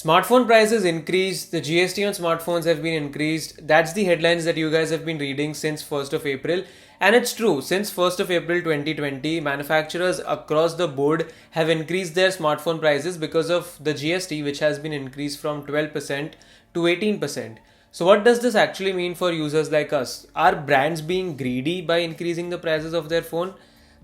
Smartphone prices increased, the GST on smartphones have been increased. That's the headlines that you guys have been reading since 1st of April. And it's true, since 1st of April 2020, manufacturers across the board have increased their smartphone prices because of the GST, which has been increased from 12% to 18%. So, what does this actually mean for users like us? Are brands being greedy by increasing the prices of their phone?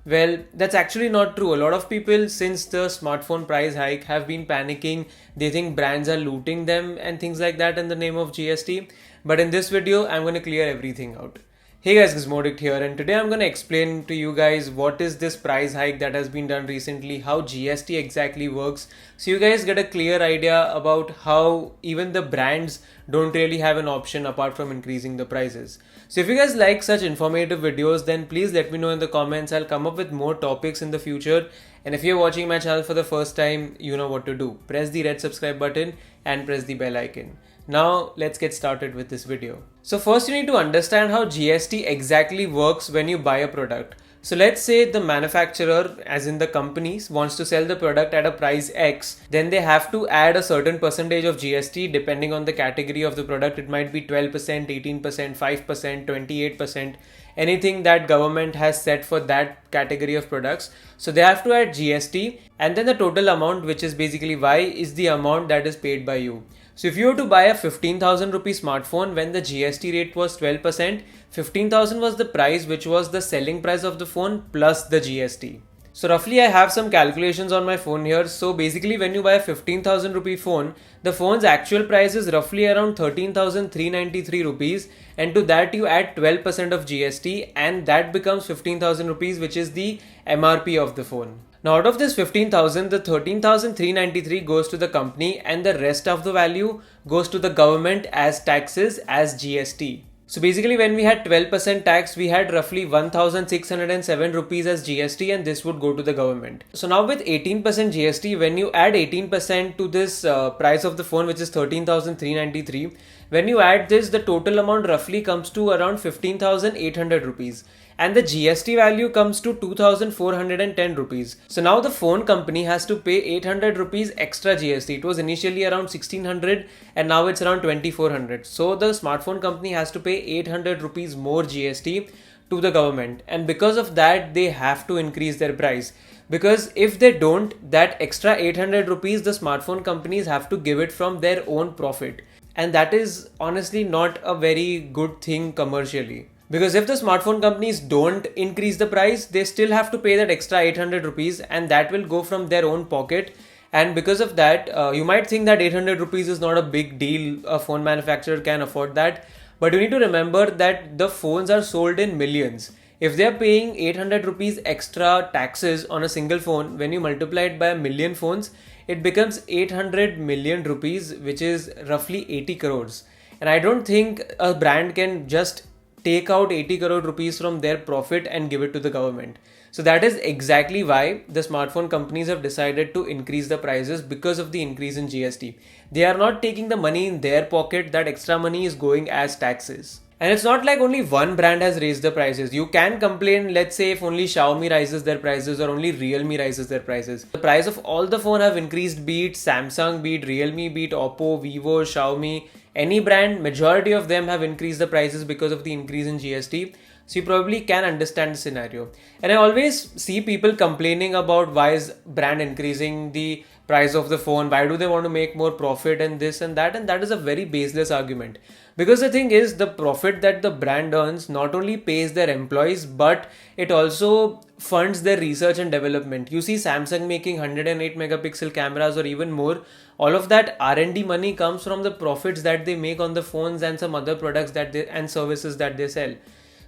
Well, that's actually not true. A lot of people, since the smartphone price hike, have been panicking. They think brands are looting them and things like that in the name of GST. But in this video, I'm going to clear everything out. Hey guys, gizmoddict here, and today I'm going to explain to you guys what is this price hike that has been done recently, how GST exactly works, so you guys get a clear idea about how even the brands don't really have an option apart from increasing the prices. So if you guys like such informative videos, then please let me know in the comments. I'll come up with more topics in the future. And if you're watching my channel for the first time, you know what to do. Press the red subscribe button and press the bell icon. Now let's get started with this video. So first you need to understand how GST exactly works when you buy a product. So let's say the manufacturer, as in the companies, wants to sell the product at a price X, then they have to add a certain percentage of GST depending on the category of the product. It might be 12%, 18%, 5%, 28%, anything that government has set for that category of products. So they have to add GST, and then the total amount, which is basically Y, is the amount that is paid by you. So if you were to buy a 15,000 rupee smartphone when the GST rate was 12%, 15,000 was the price, which was the selling price of the phone plus the GST. So roughly I have some calculations on my phone here. So basically when you buy a 15,000 rupee phone, the phone's actual price is roughly around 13,393 rupees, and to that you add 12% of GST and that becomes 15,000 rupees, which is the MRP of the phone. Now out of this 15,000, the 13,393 goes to the company and the rest of the value goes to the government as taxes, as GST. So basically when we had 12% tax, we had roughly 1,607 rupees as GST, and this would go to the government. So now with 18% GST, when you add 18% to this price of the phone, which is 13,393, when you add this, the total amount roughly comes to around 15,800 rupees. And the GST value comes to 2,410 rupees. So now the phone company has to pay 800 rupees extra GST. It was initially around 1,600 and now it's around 2,400. So the smartphone company has to pay 800 rupees more GST to the government. And because of that, they have to increase their price. Because if they don't, that extra 800 rupees, the smartphone companies have to give it from their own profit. And that is honestly not a very good thing commercially. Because if the smartphone companies don't increase the price, they still have to pay that extra 800 rupees and that will go from their own pocket. And because of that, you might think that 800 rupees is not a big deal. A phone manufacturer can afford that. But you need to remember that the phones are sold in millions. If they are paying 800 rupees extra taxes on a single phone, when you multiply it by a million phones, it becomes 800 million rupees, which is roughly 80 crores. And I don't think a brand can just take out 80 crore rupees from their profit and give it to the government. So that is exactly why the smartphone companies have decided to increase the prices, because of the increase in GST. They are not taking the money in their pocket, that extra money is going as taxes. And it's not like only one brand has raised the prices. You can complain, let's say, if only Xiaomi raises their prices or only Realme raises their prices. The price of all the phone have increased, be it Samsung, be it Realme, be it Oppo, Vivo, Xiaomi, any brand, majority of them have increased the prices because of the increase in GST. So you probably can understand the scenario. And I always see people complaining about why is brand increasing the price of the phone, why do they want to make more profit and this and that is a very baseless argument. Because the thing is, the profit that the brand earns not only pays their employees, but it also funds their research and development. You see Samsung making 108 megapixel cameras or even more. All of that R&D money comes from the profits that they make on the phones and some other products that they and services that they sell.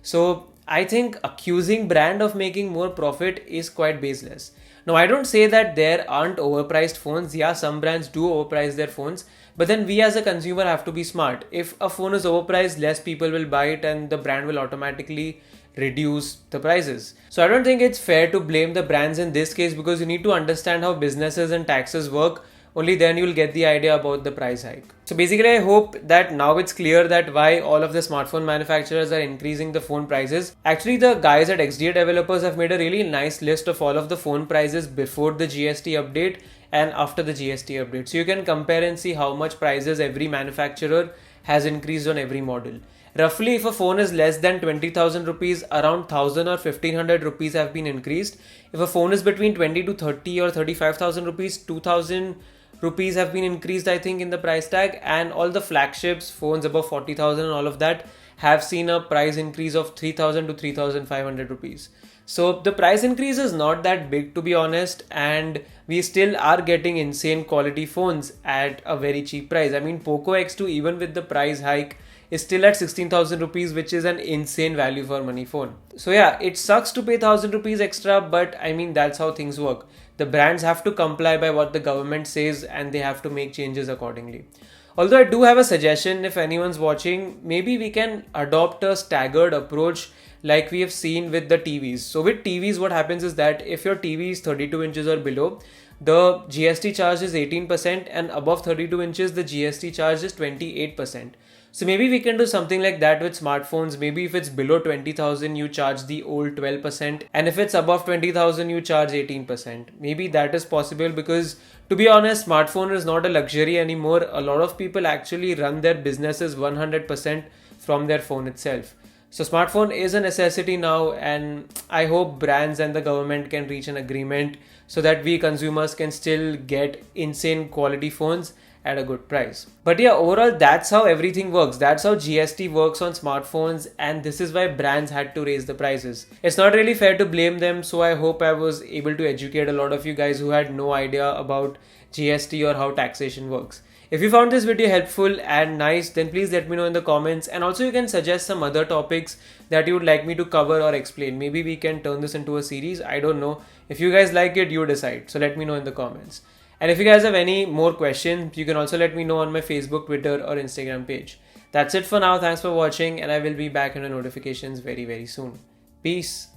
So I think accusing brand of making more profit is quite baseless. Now, I don't say that there aren't overpriced phones. Yeah, some brands do overprice their phones. But then we as a consumer have to be smart. If a phone is overpriced, less people will buy it and the brand will automatically reduce the prices. So I don't think it's fair to blame the brands in this case, because you need to understand how businesses and taxes work. Only then you'll get the idea about the price hike. So basically, I hope that now it's clear that why all of the smartphone manufacturers are increasing the phone prices. Actually, the guys at XDA Developers have made a really nice list of all of the phone prices before the GST update and after the GST update. So you can compare and see how much prices every manufacturer has increased on every model. Roughly, if a phone is less than 20,000 rupees, around 1000 or 1500 rupees have been increased. If a phone is between 20 to 30 or 35,000 rupees, 2000 rupees have been increased, I think, in the price tag. And all the flagships, phones above 40,000 and all of that, have seen a price increase of 3000 to 3500 rupees. So the price increase is not that big, to be honest, and we still are getting insane quality phones at a very cheap price. I mean, Poco X2, even with the price hike, is still at 16,000 rupees, which is an insane value for money phone. So yeah, it sucks to pay 1000 rupees extra, but I mean, that's how things work. The brands have to comply by what the government says, and they have to make changes accordingly. Although I do have a suggestion, if anyone's watching, maybe we can adopt a staggered approach like we have seen with the TVs. So with TVs, what happens is that if your TV is 32 inches or below, the GST charge is 18%, and above 32 inches, the GST charge is 28%. So maybe we can do something like that with smartphones. Maybe if it's below 20,000, you charge the old 12%. And if it's above 20,000, you charge 18%. Maybe that is possible because, to be honest, smartphone is not a luxury anymore. A lot of people actually run their businesses 100% from their phone itself. So smartphone is a necessity now, and I hope brands and the government can reach an agreement so that we consumers can still get insane quality phones at a good price. But yeah, overall, that's how everything works. That's how GST works on smartphones, and this is why brands had to raise the prices. It's not really fair to blame them, so I hope I was able to educate a lot of you guys who had no idea about GST or how taxation works. If you found this video helpful and nice, then please let me know in the comments, and also you can suggest some other topics that you would like me to cover or explain. Maybe we can turn this into a series. I don't know. If you guys like it, you decide. So let me know in the comments. And if you guys have any more questions, you can also let me know on my Facebook, Twitter or Instagram page. That's it for now. Thanks for watching, and I will be back in the notifications very, very soon. Peace.